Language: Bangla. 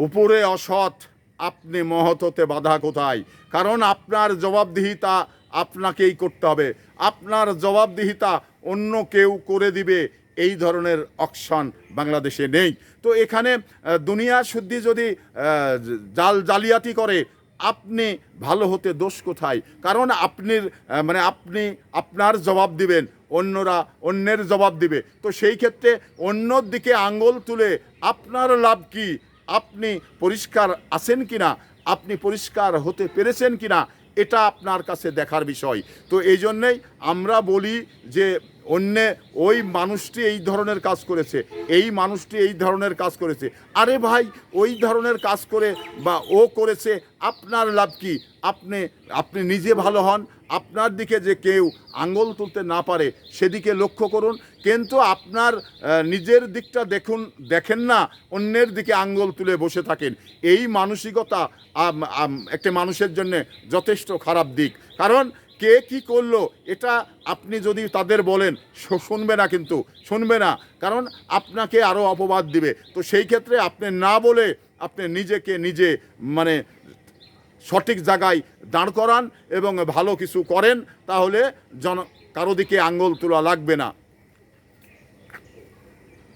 উপরে অসৎ, আপনি মহৎ হতে বাধা কোথায়? কারণ আপনার জবাবদিহিতা আপনাকেই করতে হবে। আপনার জবাবদিহিতা অন্য কেউ করে দিবে, এই ধরনের অকশন বাংলাদেশে নেই। তো এখানে দুনিয়া শুদ্ধি যদি জালিয়াতি করে, আপনি ভালো হতে দোষ কোথায়? কারণ আপনি আপনার জবাব দিবেন, অন্যরা অন্যের জবাব দিবে। তো সেই ক্ষেত্রে অন্যর দিকে আঙ্গুল তুলে আপনার লাভ কি? আপনি পরিষ্কার আছেন কিনা, আপনি পরিষ্কার হতে পেরেছেন কিনা, এটা আপনার কাছে দেখার বিষয়। তো এই জন্যেই আমরা বলি যে ওই মানুষটি এই ধরনের কাজ করেছে, এই মানুষটি এই ধরনের কাজ করেছে। আরে ভাই, ওই ধরনের কাজ করে বা ও করেছে, আপনার লাভ কি? আপনি আপনি নিজে ভালো হন, আপনার দিকে যে কেউ আঙ্গুল তুলতে না পারে সেদিকে লক্ষ্য করুন। কিন্তু আপনার নিজের দিকটা দেখেন না, অন্যের দিকে আঙ্গুল তুলে বসে থাকেন। এই মানসিকতা একটা মানুষের জন্য যথেষ্ট খারাপ দিক। কারণ কে কি করলো এটা আপনি যদি তাদের বলেন, শুনবে না, কিন্তু শুনবে না, কারণ আপনাকে আরও অপবাদ দিবে। তো সেই ক্ষেত্রে আপনি না বলে আপনি নিজেকে নিজে মানে সঠিক জায়গায় দাঁড় করান এবং ভালো কিছু করেন, তাহলে কারো দিকে আঙ্গুল তোলা লাগবে না।